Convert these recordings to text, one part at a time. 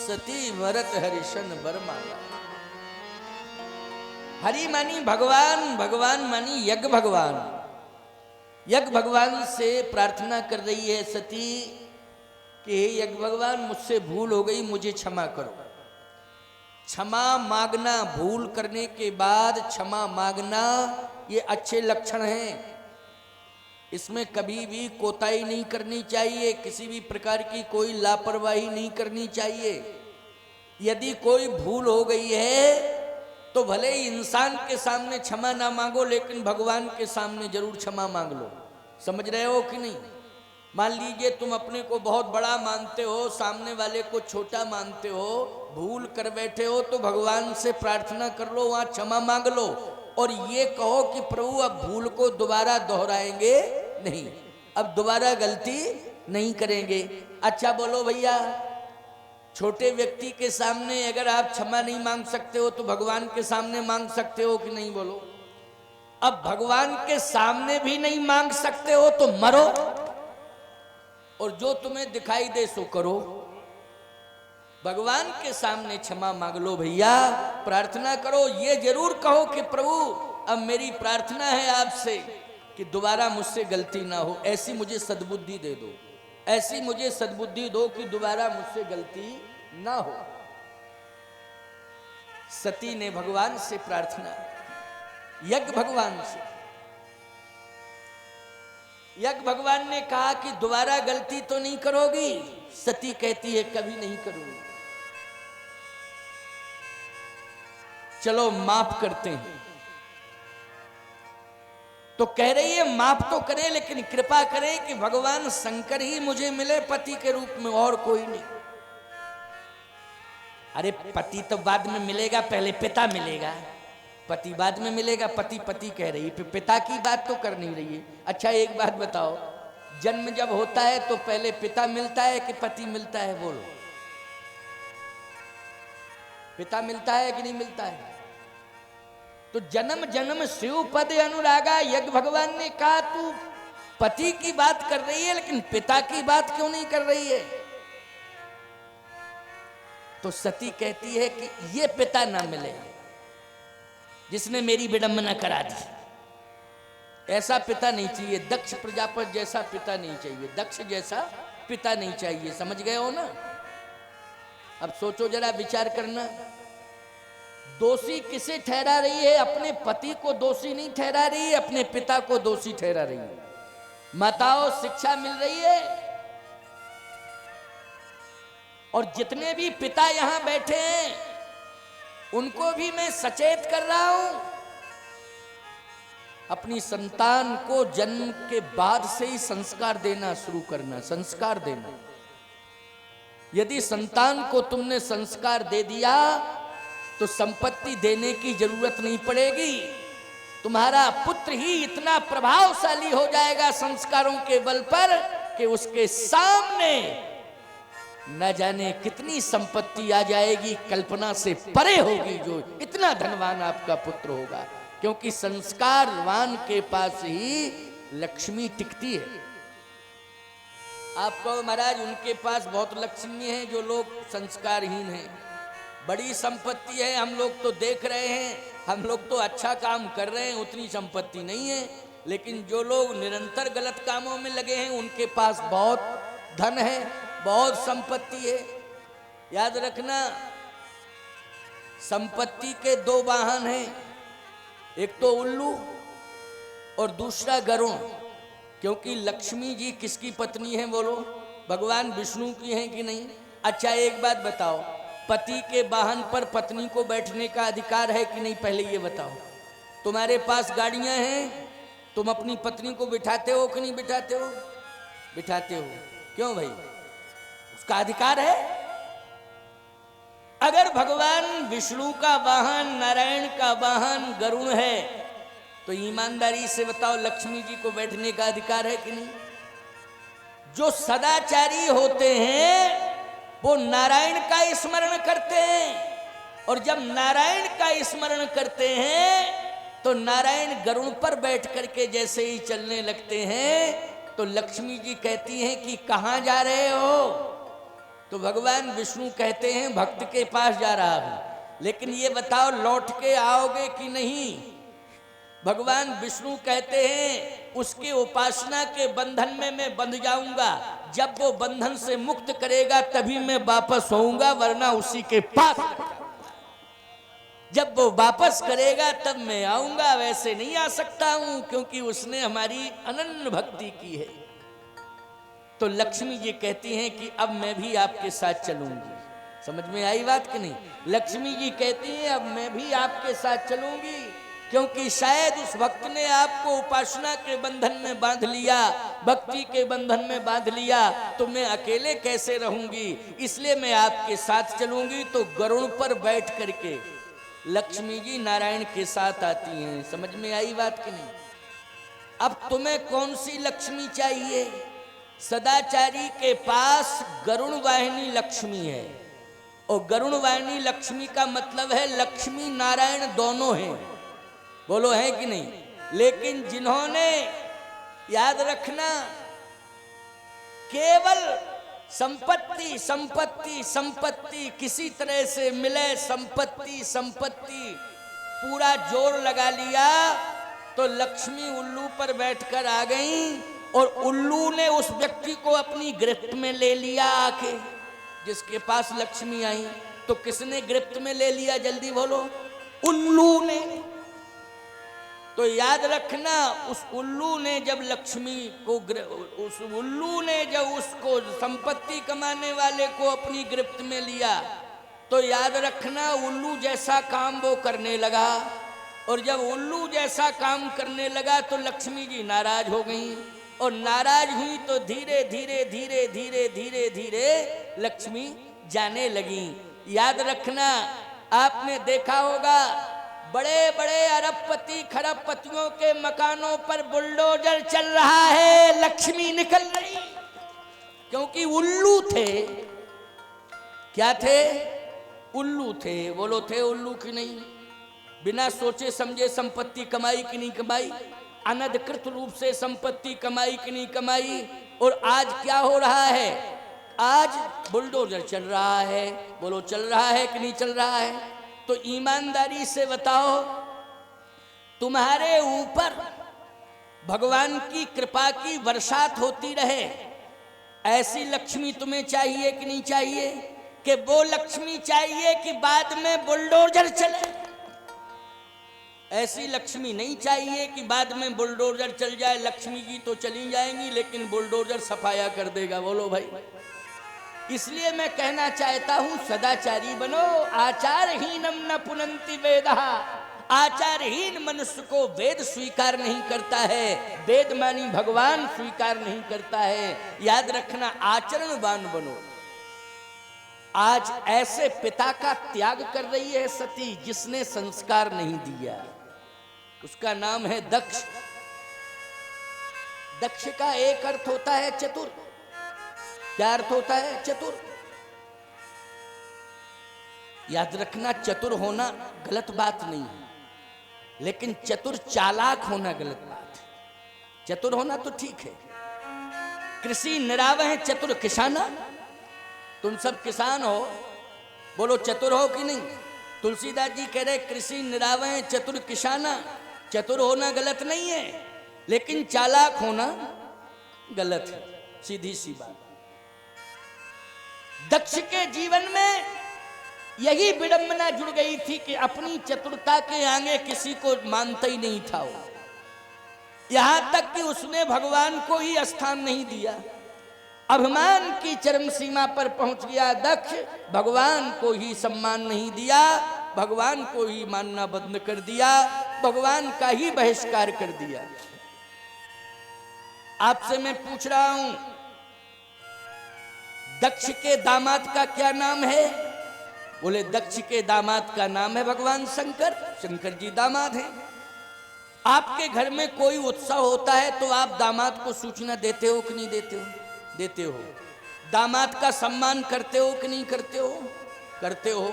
सती Bharat Harrison वर मांगा। हरि मानी भगवान, भगवान मानी यज्ञ भगवान। यज्ञ भगवान से प्रार्थना कर रही है सती कि हे यज्ञ भगवान, मुझसे भूल हो गई, मुझे क्षमा करो। क्षमा मांगना, भूल करने के बाद क्षमा मांगना, ये अच्छे लक्षण हैं। इसमें कभी भी कोताही नहीं करनी चाहिए, किसी भी प्रकार की कोई लापरवाही नहीं करनी चाहिए। यदि कोई भूल हो गई है तो भले ही इंसान के सामने क्षमा ना मांगो, लेकिन भगवान के सामने जरूर क्षमा मांग लो। समझ रहे हो कि नहीं? मान लीजिए तुम अपने को बहुत बड़ा मानते हो, सामने वाले को छोटा मानते हो, भूल कर बैठे हो, तो भगवान से प्रार्थना कर लो, वहां क्षमा मांग लो और ये कहो कि प्रभु अब भूल को दोबारा दोहराएंगे नहीं, अब दोबारा गलती नहीं करेंगे। अच्छा बोलो भैया, छोटे व्यक्ति के सामने अगर आप क्षमा नहीं मांग सकते हो तो भगवान के सामने मांग सकते हो कि नहीं? बोलो। अब भगवान के सामने भी नहीं मांग सकते हो तो मरो और जो तुम्हें दिखाई दे सो करो। भगवान के सामने क्षमा मांग लो भैया, प्रार्थना करो। ये जरूर कहो कि प्रभु अब मेरी प्रार्थना है आपसे कि दोबारा मुझसे गलती ना हो, ऐसी मुझे सद्बुद्धि दे दो, ऐसी मुझे सद्बुद्धि दो कि दोबारा मुझसे गलती ना हो। सती ने भगवान से प्रार्थना, यज्ञ भगवान से। यज्ञ भगवान ने कहा कि दोबारा गलती तो नहीं करोगी? सती कहती है कभी नहीं करूंगी। चलो माफ करते हैं। तो कह रही है माफ तो करें, लेकिन कृपा करें कि भगवान शंकर ही मुझे मिले पति के रूप में, और कोई नहीं। अरे पति तो बाद में मिलेगा, पहले पिता मिलेगा, पति बाद में मिलेगा। पति पति कह रही है, पिता की बात तो कर नहीं रही है। अच्छा एक बात बताओ, जन्म जब होता है तो पहले पिता मिलता है कि पति मिलता है? बोलो। पिता मिलता है कि नहीं मिलता है? तो जन्म जन्म शिव पद अनुरागा, यज्ञ भगवान ने कहा तू पति की बात कर रही है लेकिन पिता की बात क्यों नहीं कर रही है? तो सती कहती है कि ये पिता ना मिले जिसने मेरी विडंबना करा दी। ऐसा पिता नहीं चाहिए, दक्ष प्रजापति जैसा पिता नहीं चाहिए, दक्ष जैसा पिता नहीं चाहिए। समझ गए हो ना? अब सोचो जरा, विचार करना, दोषी किसे ठहरा रही है? अपने पति को दोषी नहीं ठहरा रही है, अपने पिता को दोषी ठहरा रही है। माताओं, शिक्षा मिल रही है। और जितने भी पिता यहां बैठे हैं उनको भी मैं सचेत कर रहा हूं, अपनी संतान को जन्म के बाद से ही संस्कार देना शुरू करना, संस्कार देना। यदि संतान को तुमने संस्कार दे दिया तो संपत्ति देने की जरूरत नहीं पड़ेगी। तुम्हारा पुत्र ही इतना प्रभावशाली हो जाएगा संस्कारों के बल पर कि उसके सामने न जाने कितनी संपत्ति आ जाएगी, कल्पना से परे होगी, जो इतना धनवान आपका पुत्र होगा। क्योंकि संस्कारवान के पास ही लक्ष्मी टिकती है। आप कहो महाराज उनके पास बहुत लक्ष्मी है, जो लोग संस्कारहीन हैं, बड़ी संपत्ति है, हम लोग तो देख रहे हैं, हम लोग तो अच्छा काम कर रहे हैं, उतनी संपत्ति नहीं है। लेकिन जो लोग निरंतर गलत कामों में लगे हैं उनके पास बहुत धन है, बहुत संपत्ति है। याद रखना, संपत्ति के दो वाहन हैं, एक तो उल्लू और दूसरा गरुड़। क्योंकि लक्ष्मी जी किसकी पत्नी है? बोलो। भगवान विष्णु की हैं कि नहीं? अच्छा एक बात बताओ, पति के वाहन पर पत्नी को बैठने का अधिकार है कि नहीं? पहले ये बताओ। तुम्हारे पास गाड़ियां हैं, तुम अपनी पत्नी को बिठाते हो कि नहीं बिठाते हो? बिठाते हो। क्यों भाई? उसका अधिकार है। अगर भगवान विष्णु का वाहन, नारायण का वाहन गरुड़ है, तो ईमानदारी से बताओ लक्ष्मी जी को बैठने का अधिकार है कि नहीं? जो सदाचारी होते हैं वो नारायण का स्मरण करते हैं, और जब नारायण का स्मरण करते हैं तो नारायण गरुड़ पर बैठ करके जैसे ही चलने लगते हैं तो लक्ष्मी जी कहती हैं कि कहां जा रहे हो? तो भगवान विष्णु कहते हैं भक्त के पास जा रहा हूं, लेकिन ये बताओ लौट के आओगे कि नहीं। भगवान विष्णु कहते हैं उसके उपासना के बंधन में मैं बंध जाऊंगा, जब वो बंधन से मुक्त करेगा तभी मैं वापस होऊंगा, वरना उसी के पास जब वो वापस करेगा तब मैं आऊंगा, वैसे नहीं आ सकता हूं, क्योंकि उसने हमारी अनन्य भक्ति की है। तो लक्ष्मी जी कहती हैं कि अब मैं भी आपके साथ चलूंगी। समझ में आई बात कि नहीं? लक्ष्मी जी कहती हैं अब मैं भी आपके साथ चलूंगी, क्योंकि शायद उस भक्त ने आपको उपासना के बंधन में बांध लिया, भक्ति के बंधन में बांध लिया, तो मैं अकेले कैसे रहूंगी, इसलिए मैं आपके साथ चलूंगी। तो गरुड़ पर बैठ करके लक्ष्मी जी नारायण के साथ आती हैं। समझ में आई बात कि नहीं? अब तुम्हें कौन सी लक्ष्मी चाहिए? सदाचारी के पास गरुड़ वाहिनी लक्ष्मी है, और गरुड़ वाहिनी लक्ष्मी का मतलब है लक्ष्मी नारायण दोनों हैं। बोलो है कि नहीं? लेकिन जिन्होंने, याद रखना, केवल संपत्ति संपत्ति संपत्ति किसी तरह से मिले, संपत्ति संपत्ति पूरा जोर लगा लिया, तो लक्ष्मी उल्लू पर बैठकर आ गई, और उल्लू ने उस व्यक्ति को अपनी गिरफ्त में ले लिया। आके जिसके पास लक्ष्मी आई, तो किसने गिरफ्त में ले लिया? जल्दी बोलो। उल्लू ने। तो याद रखना, उस उल्लू ने जब लक्ष्मी को, उस उल्लू ने जब उसको, संपत्ति कमाने वाले को अपनी गिरफ्त में लिया, तो याद रखना उल्लू जैसा काम वो करने लगा, और जब उल्लू जैसा काम करने लगा तो लक्ष्मी जी नाराज हो गई, और नाराज हुई तो धीरे धीरे धीरे धीरे धीरे धीरे लक्ष्मी जाने लगी। याद रखना, आपने देखा होगा बड़े बड़े अरबपति खरबपतियों के मकानों पर बुलडोजर चल रहा है, लक्ष्मी निकल रही, क्योंकि उल्लू थे। क्या थे? उल्लू थे। बोलो थे उल्लू की नहीं? बिना सोचे समझे संपत्ति कमाई कि नहीं कमाई? अनधिकृत रूप से संपत्ति कमाई कि नहीं कमाई? और आज क्या हो रहा है? आज बुलडोजर चल रहा है। बोलो चल रहा है कि नहीं चल रहा है? तो ईमानदारी से बताओ, तुम्हारे ऊपर भगवान की कृपा की बरसात होती रहे, ऐसी लक्ष्मी तुम्हें चाहिए कि नहीं चाहिए? कि वो लक्ष्मी चाहिए कि बाद में बुलडोजर चले? ऐसी लक्ष्मी नहीं चाहिए कि बाद में बुलडोजर चल जाए। लक्ष्मी जी तो चली जाएंगी, लेकिन बुलडोजर सफाया कर देगा। बोलो भाई। इसलिए मैं कहना चाहता हूं, सदाचारी बनो। आचारहीनम न पुनंति वेदः। आचारहीन मनुष्य को वेद स्वीकार नहीं करता है, वेद मानी भगवान स्वीकार नहीं करता है। याद रखना, आचरणवान बनो। आज ऐसे पिता का त्याग कर रही है सती जिसने संस्कार नहीं दिया। उसका नाम है दक्ष। दक्ष का एक अर्थ होता है चतुर। क्या अर्थ होता है? चतुर। याद रखना, चतुर होना गलत बात नहीं है, लेकिन चतुर चालाक होना गलत बात है। चतुर होना तो ठीक है। कृषि निरावह चतुर किसाना। तुम सब किसान हो, बोलो चतुर हो कि नहीं? तुलसीदास जी कह रहे कृषि निरावह चतुर किसाना। चतुर होना गलत नहीं है, लेकिन चालाक होना गलत है। सीधी सी बात। दक्ष के जीवन में यही विडंबना जुड़ गई थी कि अपनी चतुरता के आगे किसी को मानता ही नहीं था वो। यहां तक कि उसने भगवान को ही स्थान नहीं दिया। अभिमान की चरम सीमा पर पहुंच गया दक्ष। भगवान को ही सम्मान नहीं दिया, भगवान को ही मानना बंद कर दिया, भगवान का ही बहिष्कार कर दिया। आपसे मैं पूछ रहा हूं, दक्ष के दामाद का क्या नाम है? बोले दक्ष के दामाद का नाम है भगवान शंकर। शंकर जी दामाद हैं। आपके घर में कोई उत्सव होता है तो आप दामाद को सूचना देते हो कि नहीं देते हो? देते हो। दामाद का सम्मान करते हो कि नहीं करते हो? करते हो।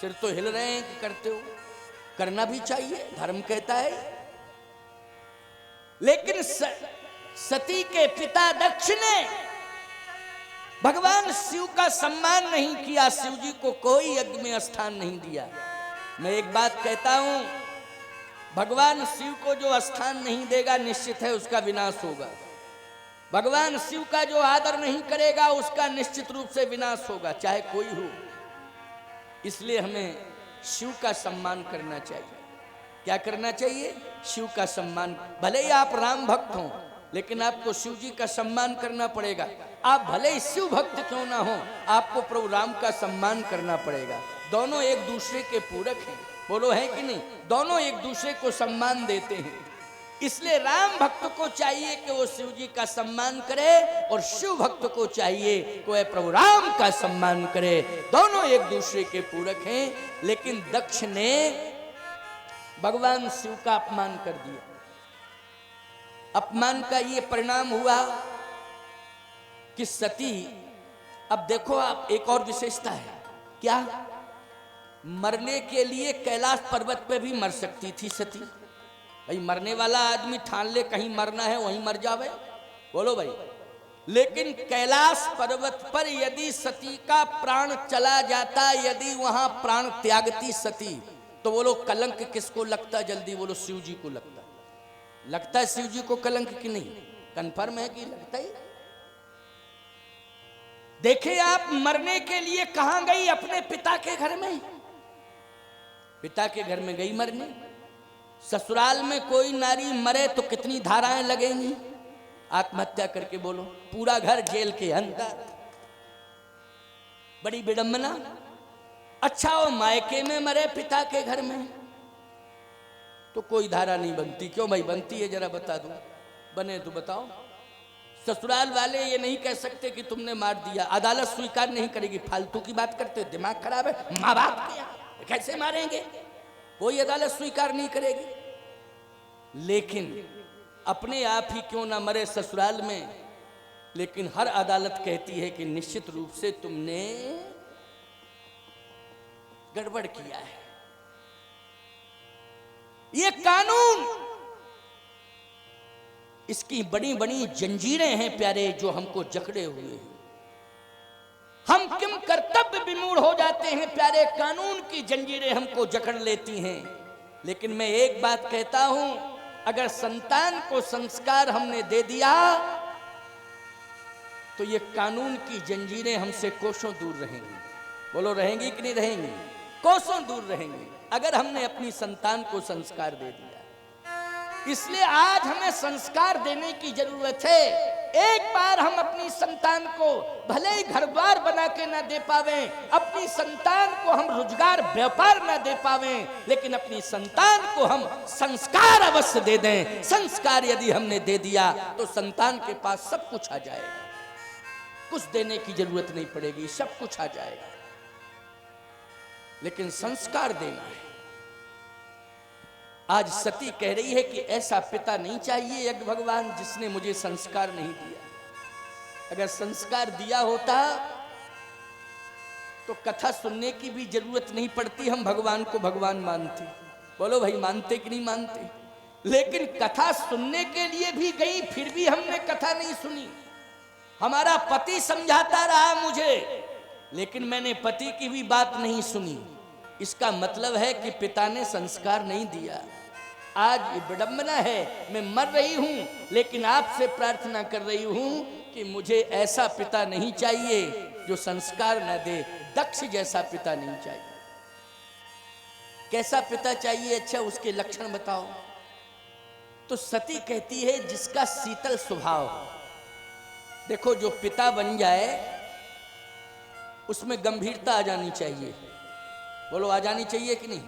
सिर तो हिल रहे हैं कि करते हो। करना भी चाहिए, धर्म कहता है। लेकिन सती के पिता दक्ष ने भगवान शिव का सम्मान नहीं किया, शिव जी को कोई यज्ञ में स्थान नहीं दिया। मैं एक बात कहता हूं, भगवान शिव को जो स्थान नहीं देगा निश्चित है उसका विनाश होगा। भगवान शिव का जो आदर नहीं करेगा उसका निश्चित रूप से विनाश होगा, चाहे कोई हो। इसलिए हमें शिव का सम्मान करना चाहिए। क्या करना चाहिए? शिव का सम्मान। भले ही आप राम भक्त हों, लेकिन आपको शिव जी का सम्मान करना पड़ेगा। आप भले ही शिव भक्त क्यों ना हो, आपको प्रभु राम का सम्मान करना पड़ेगा। दोनों एक दूसरे के पूरक हैं, बोलो है कि नहीं? दोनों एक दूसरे को सम्मान देते हैं। इसलिए राम भक्त को चाहिए कि वो शिव जी का सम्मान करे, और शिव भक्त को चाहिए कि वह प्रभु राम का सम्मान करे। दोनों एक दूसरे के पूरक हैं। लेकिन दक्ष ने भगवान शिव का अपमान कर दिया। अपमान का ये परिणाम हुआ कि सती, अब देखो आप, एक और विशेषता है। क्या? मरने के लिए कैलाश पर्वत पे भी मर सकती थी सती। भाई मरने वाला आदमी ठान ले कहीं मरना है वहीं मर जावे, बोलो भाई। लेकिन कैलाश पर्वत पर यदि सती का प्राण चला जाता, यदि वहां प्राण त्यागती सती, तो बोलो कलंक किसको लगता? जल्दी बोलो, शिव जी को लगता। लगता है शिव जी को कलंक कि नहीं? कंफर्म है कि लगता ही? देखे आप, मरने के लिए कहां गई? अपने पिता के घर में। पिता के घर में गई मरने। ससुराल में कोई नारी मरे तो कितनी धाराएं लगेंगी? आत्महत्या करके बोलो, पूरा घर जेल के अंदर, बड़ी विडंबना। अच्छा, वो मायके में मरे पिता के घर में तो कोई धारा नहीं बनती। क्यों भाई बनती है? जरा बता दो, बने तो बताओ। ससुराल वाले ये नहीं कह सकते कि तुमने मार दिया, अदालत स्वीकार नहीं करेगी। फालतू की बात करते हो, दिमाग खराब है। माँ बाप क्या कैसे मारेंगे? कोई अदालत स्वीकार नहीं करेगी। लेकिन अपने आप ही क्यों ना मरे ससुराल में, लेकिन हर अदालत कहती है कि निश्चित रूप से तुमने गड़बड़ किया है। ये कानून, इसकी बड़ी बड़ी जंजीरें हैं प्यारे, जो हमको जकड़े हुए हैं। हम किम कर्तव्य विमूढ़ हो जाते हैं प्यारे, कानून की जंजीरें हमको जकड़ लेती हैं। लेकिन मैं एक बात कहता हूं, अगर संतान को संस्कार हमने दे दिया तो ये कानून की जंजीरें हमसे कोसों दूर रहेंगी। बोलो रहेंगी कि नहीं रहेंगी? कोसों दूर रहेंगी, अगर हमने अपनी संतान को संस्कार दे दिया। इसलिए आज हमें संस्कार देने की जरूरत है। एक बार हम अपनी संतान को भले ही घर द्वार बना के ना दे पावे, अपनी संतान को हम रोजगार व्यापार ना दे पावे, लेकिन अपनी संतान को हम संस्कार अवश्य दे दें। संस्कार यदि हमने दे दिया तो संतान के पास सब कुछ आ जाएगा, कुछ देने की जरूरत नहीं पड़ेगी, सब कुछ आ जाएगा। लेकिन संस्कार देना है। आज सती कह रही है कि ऐसा पिता नहीं चाहिए यज्ञ भगवान जिसने मुझे संस्कार नहीं दिया। अगर संस्कार दिया होता तो कथा सुनने की भी जरूरत नहीं पड़ती, हम भगवान को भगवान मानते। बोलो भाई, मानते कि नहीं मानते? लेकिन कथा सुनने के लिए भी गई, फिर भी हमने कथा नहीं सुनी। हमारा पति समझाता रहा मुझे, लेकिन मैंने पति की भी बात नहीं सुनी। इसका मतलब है कि पिता ने संस्कार नहीं दिया। आज ये विडंबना है, मैं मर रही हूं, लेकिन आपसे प्रार्थना कर रही हूं कि मुझे ऐसा पिता नहीं चाहिए जो संस्कार न दे। दक्ष जैसा पिता नहीं चाहिए। कैसा पिता चाहिए? अच्छा, उसके लक्षण बताओ। तो सती कहती है जिसका शीतल स्वभाव हो। देखो, जो पिता बन जाए उसमें गंभीरता आ जानी चाहिए। बोलो, आ जानी चाहिए कि नहीं?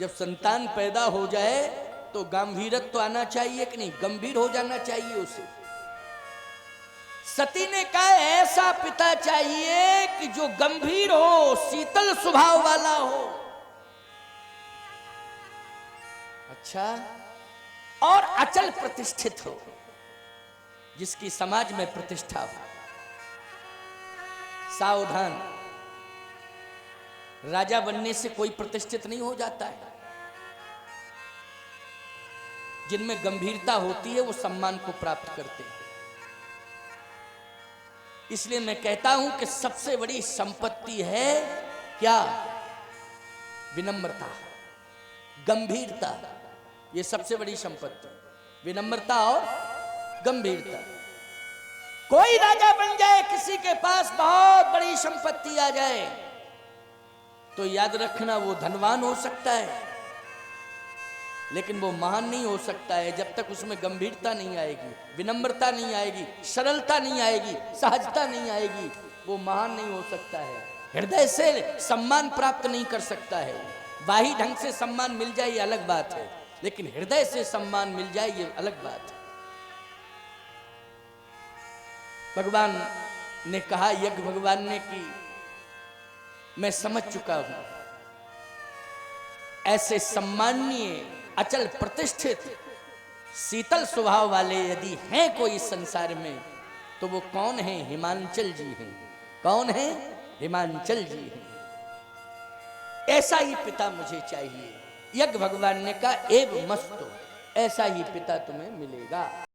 जब संतान पैदा हो जाए तो गंभीरत तो आना चाहिए कि नहीं? गंभीर हो जाना चाहिए उसे। सती ने कहा ऐसा पिता चाहिए कि जो गंभीर हो, शीतल स्वभाव वाला हो। अच्छा, और अचल प्रतिष्ठित हो, जिसकी समाज में प्रतिष्ठा हो। सावधान, राजा बनने से कोई प्रतिष्ठित नहीं हो जाता है। जिनमें गंभीरता होती है वो सम्मान को प्राप्त करते हैं। इसलिए मैं कहता हूं कि सबसे बड़ी संपत्ति है क्या? विनम्रता, गंभीरता। ये सबसे बड़ी संपत्ति, विनम्रता और गंभीरता। कोई राजा बन जाए, किसी के पास बहुत बड़ी संपत्ति आ जाए, तो याद रखना वो धनवान हो सकता है, लेकिन वो महान नहीं हो सकता है जब तक उसमें गंभीरता नहीं आएगी, विनम्रता नहीं आएगी, सरलता नहीं आएगी, सहजता नहीं आएगी, वो महान नहीं हो सकता है। हृदय से सम्मान प्राप्त नहीं कर सकता है। बाही ढंग से सम्मान मिल जाए ये अलग बात है, लेकिन हृदय से सम्मान मिल जाए ये अलग बात है। भगवान ने कहा, यज्ञ भगवान ने कि मैं समझ चुका हूं, ऐसे सम्माननीय, अचल प्रतिष्ठित, शीतल स्वभाव वाले यदि हैं कोई संसार में, तो वो कौन है? हिमांचल जी हैं। कौन है? हिमांचल जी हैं। ऐसा ही पिता मुझे चाहिए। यज्ञ भगवान ने कहा, एव मस्तो, ऐसा ही पिता तुम्हें मिलेगा।